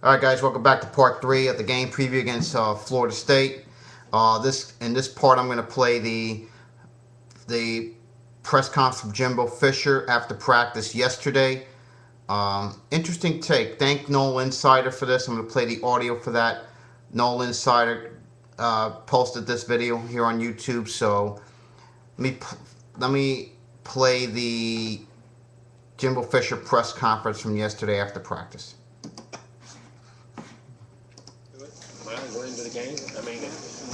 All right, guys, welcome back to part three of the game preview against Florida State. In this part, I'm going to play the press conference from Jimbo Fisher after practice yesterday. Interesting take. Thank Noel Insider for this. I'm going to play the audio for that. Noel Insider posted this video here on YouTube, so let me play the Jimbo Fisher press conference from yesterday after practice. Going into the game, I mean,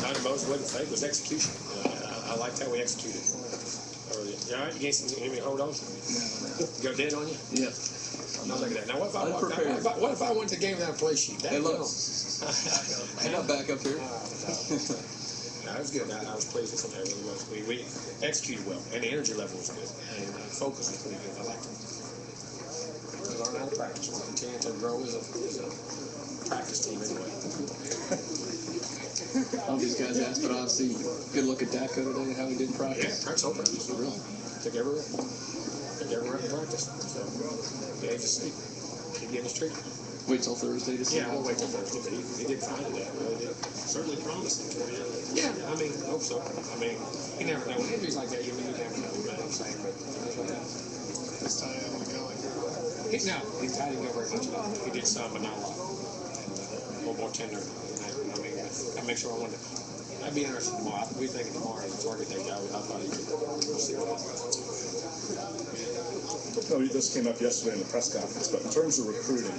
not the most wasn't fake, was execution. I liked how we executed. You all right? You gave me hold on? Go dead on you? Yeah. Now look at that. Now what if I went to the game without a play sheet? Hey, look. I got back up here. No, it was good. I was pleased with that. Really was. We executed well, and the energy level was good, and focus was pretty good. I liked it. We learned how to practice. We'll continue to grow as a practice team anyway. All these guys asked, but obviously, good look at Daco today and how he did practice. Yeah, practice. Really. Took every rep. In practice. So, yeah, just keep getting his treatment. Wait till Thursday to see. Yeah, we'll wait till Thursday. But he did fine today. Really did. Certainly promising. Yeah, I mean, I hope so. I mean, you never know. With injuries like that, you never know. You know what I'm saying? But this time, no, he didn't go very much. He did some, but not a lot. A little more tender. I mean, I make sure I wanted to. I'd be interested tomorrow. We're thinking tomorrow is a target day guy. I thought he could. We'll see what happens. No, this came up yesterday in the press conference, but in terms of recruiting,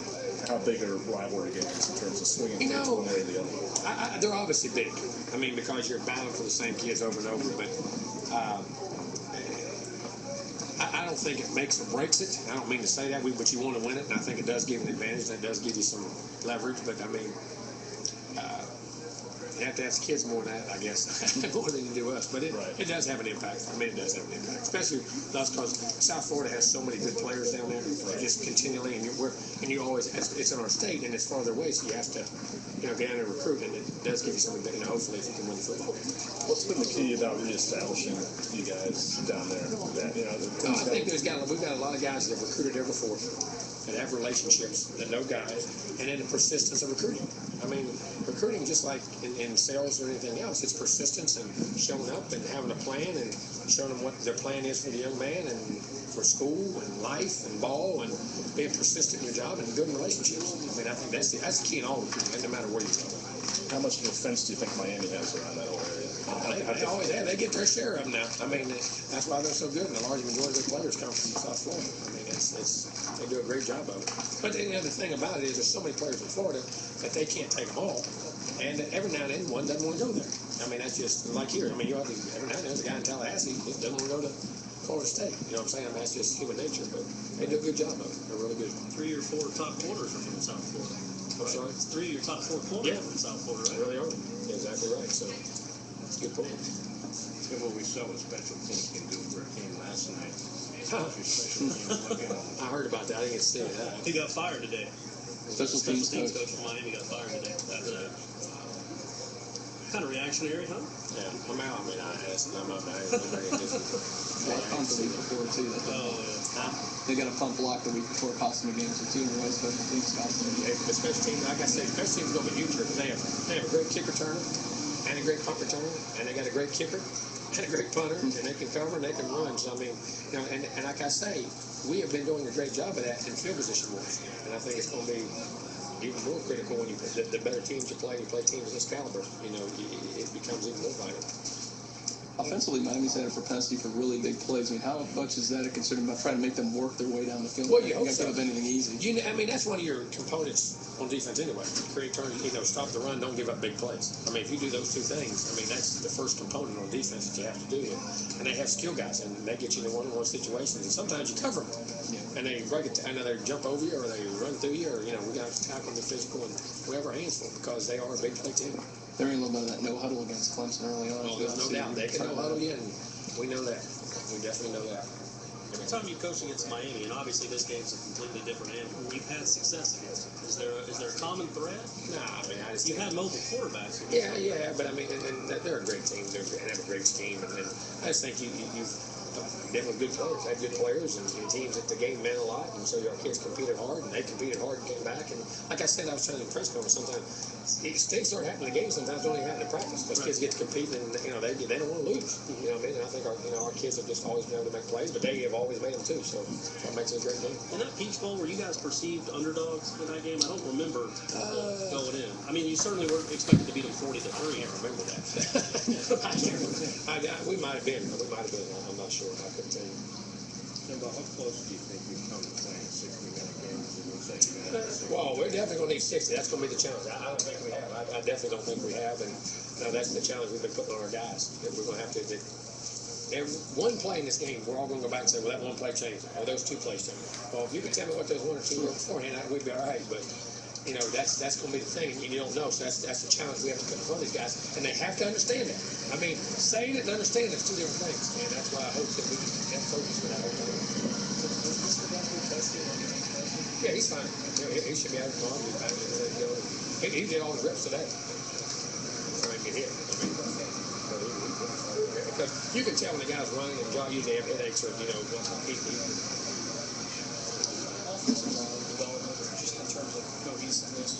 how big are rivalry games in terms of swinging one way or the other? They're obviously big. I mean, because you're battling for the same kids over and over, but I don't think it makes or breaks it. I don't mean to say that, but you want to win it, and I think it does give you an advantage, and it does give you some leverage, but I mean, you have to ask the kids more than that, I guess, more than you do us. But it does have an impact. I mean, it does have an impact, especially us because South Florida has so many good players down there, just continually, and you always it's in our state and it's farther away, so you have to get down and recruit, and it does give you something. Hopefully, if you can win the football. What's been the key about reestablishing you guys down there? I think we've got a lot of guys that have recruited there before, that have relationships, that know guys, and then the persistence of recruiting. I mean, recruiting, just like in sales or anything else, it's persistence and showing up and having a plan and showing them what their plan is for the young man and for school and life and ball and being persistent in your job and building relationships. I mean, I think that's the key in all recruiting, no matter where you go. How much of a fence do you think Miami has around that whole area? They always have. They get their share of them now. I mean, that's why they're so good, and the large majority of their players come from South Florida. I mean, they do a great job of it. But the other thing about it is there's so many players in Florida that they can't take them all. And every now and then, one doesn't want to go there. I mean, that's just like here. I mean, every now and then there's a guy in Tallahassee who doesn't want to go to Florida State. You know what I'm saying? I mean, that's just human nature. But they do a good job of it. They're really good. 3 or 4 top corners are from South Florida. I'm sorry? 3 of your top 4 corners are from South Florida, right? They really are. Yeah, exactly right. So, it's a good point. Yeah, well, we saw what special teams can do for a team last night. I heard about that. I didn't get to see that. He got fired today. Special teams coach from Miami got fired today. Kind of reactionary, huh? Yeah, I'm out. I mean, I'm up. Pumped the week before, too. They got a pump block the week before, costing the game, so two in a row special teams costing the game. The special teams, like I said, special teams is going to be huge because they have a great kick returner and a great punt returner, and they got a great kicker and a great punter, and they can cover and they can run. So, I mean, and like I say, we have been doing a great job of that in field position wise, and I think it's going to be even more critical when the better teams you play teams of this caliber, it becomes even more vital. Offensively, Miami's had a propensity for really big plays. I mean, how much is that a concern about trying to make them work their way down the field? Well, you hope so. Give anything easy. I mean, that's one of your components on defense anyway. Create turn, stop the run, don't give up big plays. I mean, if you do those two things, I mean, that's the first component on defense that you have to do. And they have skill guys, and they get you in one-on-one situations. And sometimes you cover them, and they break it. I know they jump over you, or they run through you, or we got to tackle them physical, and we have our hands full because they are a big play team. There ain't a little bit of that no huddle against Clemson early on. Oh, there's no doubt. They can no huddle you, and we know that. We definitely know that. Every time you coach against Miami, and obviously this game's a completely different animal, you've had success against them. Is there a common thread? Nah, I mean, you've had multiple quarterbacks. Yeah, but I mean, and they're a great team. They have a great scheme, and I just think Then with good players, had good players and teams that the game meant a lot, and so our kids competed hard, and they competed hard and came back. And like I said, I was telling the press conference sometimes, things start happening in the game sometimes don't even happen in practice because kids get to compete and they don't want to lose. You know what I mean? And I think our kids have just always been able to make plays, but they have always made them too. So that makes it a great game. In that Peach Bowl, were you guys perceived underdogs in that game? I don't remember going in. I mean, you certainly weren't expected to beat them 40-3. I can't remember that. We might have been. I'm not sure. I couldn't tell you. Jimbo, how close do you think you come to playing 60-minute games in the second half? Well, we're definitely going to need 60. That's going to be the challenge. I don't think we have. I definitely don't think we have. And that's the challenge we've been putting on our guys. That we're going to have to. One play in this game, we're all going to go back and say, well, that one play changed. Or those two plays changed. Well, if you can tell me what those one or two were beforehand, we'd be all right. But that's going to be the thing, and you don't know. So that's the challenge we have to put in front of these guys, and they have to understand that. I mean, saying it and understanding it's two different things, and that's why I hope that we can have focus for that whole time. Yeah, he's fine. He should be out of the ball. He's back and ready to go. He did all his reps today. Trying to get hit. I mean, because you can tell when the guy's running and John usually have headaches or Offensive development, just in terms of cohesiveness,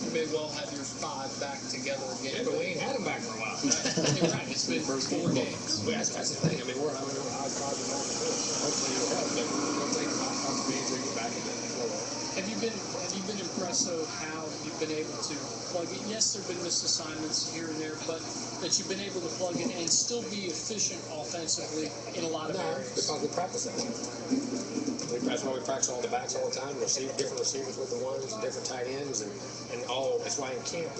you may well have your five back together again. Yeah, but we ain't had him back for a while. Right, it's been 4 games. Well, that's the thing. I mean, we're positive on the field. Hopefully it'll help. But we'll take our being back in the flow. Have you been impressed though how you've been able to plug it? Yes, there have been missed assignments here and there, but that you've been able to plug it and still be efficient offensively in a lot of areas. Because we practice that. That's why we practice all the backs all the time. Different receivers with the ones, and different tight ends, and all. That's why in camp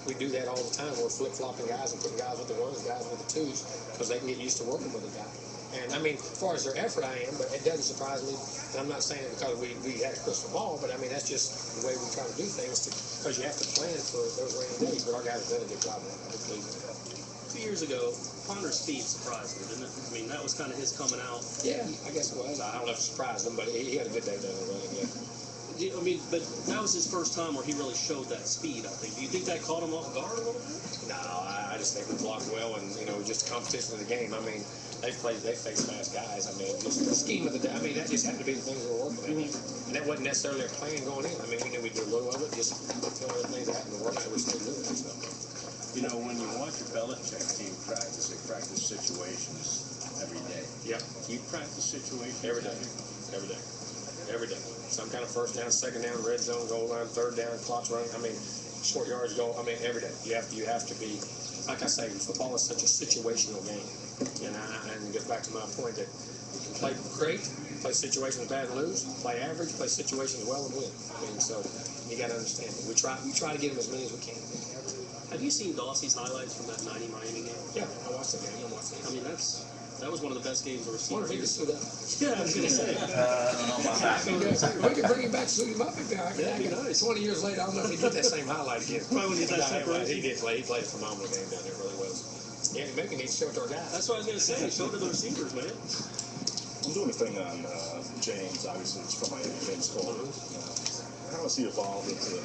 we do that all the time. We're flip flopping guys and putting guys with the ones, guys with the twos, because they can get used to working with a guy. And I mean, as far as their effort, I am, but it doesn't surprise me. And I'm not saying it because we had a crystal ball, but I mean that's just the way we try to do things. Because you have to plan for those rainy days. But our guys have done a good job of it. 2 years ago, Connor's speed surprised me, didn't it? I mean, that was kind of his coming out. Yeah, I guess it was. I don't know if it surprised him, but he had a good day down there running. Yeah. I mean, but that was his first time where he really showed that speed, I think. Do you think that caught him off guard a little bit? No, I just think we blocked well, and just competition in the game. I mean, they face fast guys. I mean, just the scheme of the day. I mean, that just happened to be the things we were working at. And that wasn't necessarily a plan going in. I mean, we knew we'd do a little of it, just the other things that happened to work, and we still do it. So. You know, when you watch a Belichick team practice, they practice situations every day. Yeah. Do you practice situations every day? Every day. Some kind of first down, second down, red zone, goal line, third down, clock's running. I mean, short yards goal. I mean, every day. You have to be, like I say, football is such a situational game. And it gets back to my point that you can play great, play situations bad and lose, play average, play situations well and win. I mean, so you got to understand it. We try to get them as many as we can. Have you seen Dossie's highlights from that 90 Miami game? Yeah, I watched the game. I mean, that was one of the best games I've seen. Wonder if he can suit up. Yeah, I was going to say. I don't know about that. We can bring him back, suit him up. That'd be nice. 20 years later, I don't know if he get that same highlight again. Probably when he did that separation. He did play. He played a phenomenal game down there, really well. Yeah, maybe he needs to show it to our guys. That's what I was going to say. Show it to the receivers, man. I'm doing a thing on James. Obviously, it's from Miami, James Cole. How has he evolved into the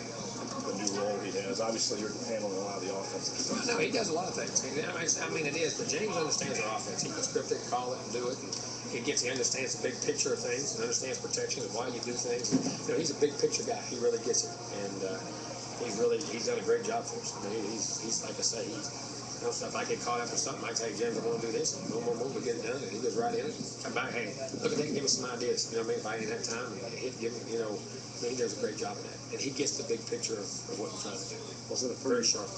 new role he has? Obviously, you're handling a lot of the offense. Well, no, he does a lot of things. I mean, it is, but James understands our offense. He can script it, call it, and do it. And he understands the big picture of things and understands protection and why you do things. And, he's a big picture guy. He really gets it, and he's done a great job for us. I mean, he's like I say, if I get caught up in something, I say, James, I want to do this. No more move, we get it done. And he goes right in. Come back, hey, look at that, give me some ideas. You know what I mean? If I ain't had time, give me, he does a great job of that. And he gets the big picture of what we're trying to do. Was it very sharp?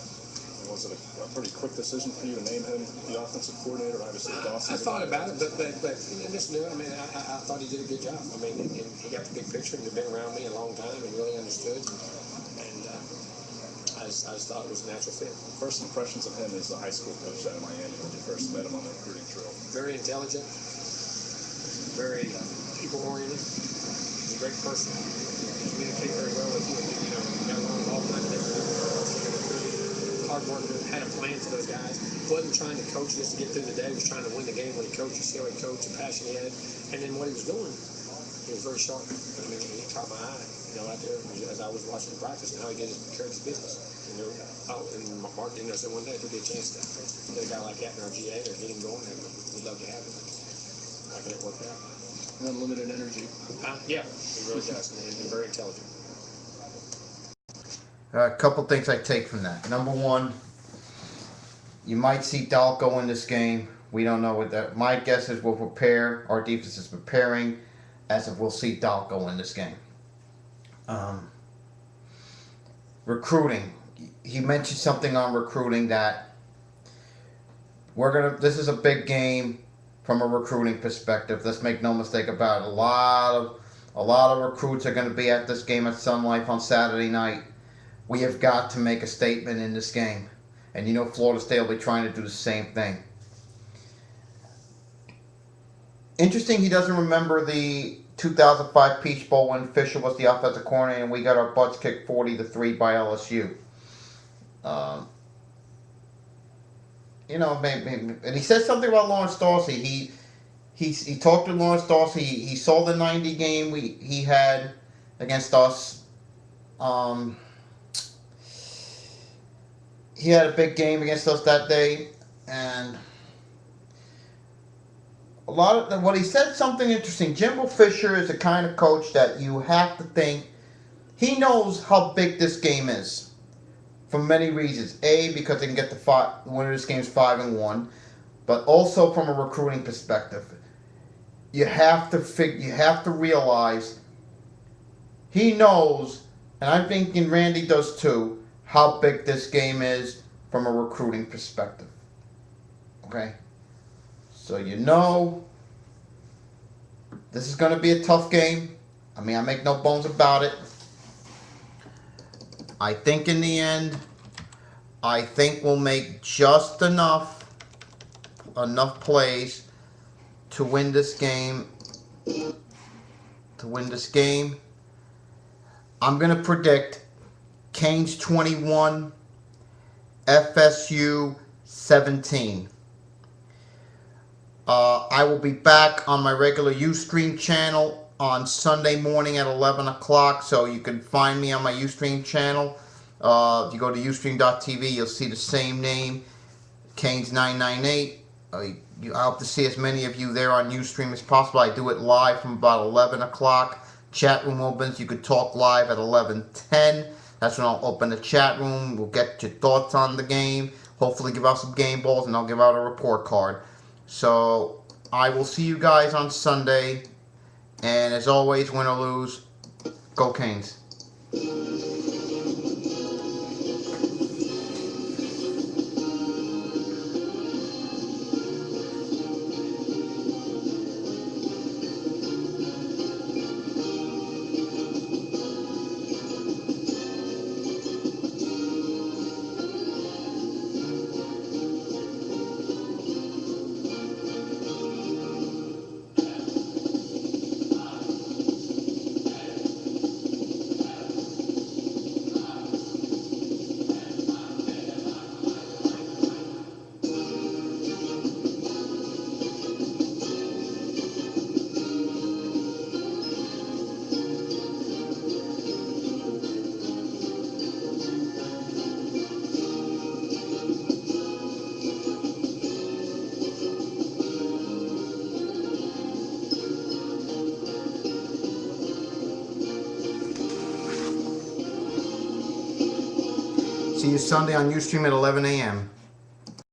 Was it a pretty quick decision for you to name him the offensive coordinator? Obviously, Dawson. I thought about it, but just knew. I mean, I thought he did a good job. I mean, and he got the big picture, and he'd been around me a long time, and really understood. And I just thought it was a natural fit. First impressions of him as the high school coach out of Miami when you first met him on the recruiting trail. Very intelligent, very people-oriented. He's a great person. Communicate very well with you. Got along with all kinds of different hard worker, had a plan for those guys. Wasn't trying to coach just to get through the day. He was trying to win the game when he coached. You see how he coached, the passion he had, and then what he was doing. He was very sharp. I mean, he caught my eye, out there as I was watching him practice and how he did carry his business. And Mark, said one day if we get a chance to get a guy like that in our GA or get him going, we'd love to have him. How can it work out? Unlimited energy. Yeah, he really does, and very intelligent. A couple things I take from that. Number one, you might see Dalco in this game. We don't know what that. My guess is we'll prepare. Our defense is preparing as if we'll see Dalco in this game. Recruiting. He mentioned something on recruiting that this is a big game from a recruiting perspective. Let's make no mistake about it. A lot of recruits are going to be at this game at Sun Life on Saturday night. We have got to make a statement in this game. And you know Florida State will be trying to do the same thing. Interesting he doesn't remember the 2005 Peach Bowl when Fisher was the offensive coordinator and we got our butts kicked 40-3 by LSU. And he said something about Lawrence Dorsey. He talked to Lawrence Dorsey. He saw the 90 game he had against us. He had a big game against us that day, and what he said something interesting. Jimbo Fisher is the kind of coach that you have to think he knows how big this game is for many reasons. A, because they can get the winner of this game is 5-1, but also from a recruiting perspective, you have to realize he knows, and I'm thinking Randy does too, how big this game is from a recruiting perspective. Okay? So this is going to be a tough game. I mean, I make no bones about it. I think in the end, we'll make just enough plays to win this game. I'm going to predict Canes 21, FSU 17. I will be back on my regular Ustream channel on Sunday morning at 11 o'clock, so you can find me on my Ustream channel. If you go to ustream.tv, you'll see the same name, Canes 998. I hope to see as many of you there on Ustream as possible. I do it live from about 11 o'clock. Chat room opens. You could talk live at 11:10. That's when I'll open the chat room. We'll get your thoughts on the game. Hopefully give out some game balls, and I'll give out a report card. So I will see you guys on Sunday. And as always, win or lose, go Canes. See you Sunday on Ustream at 11 a.m.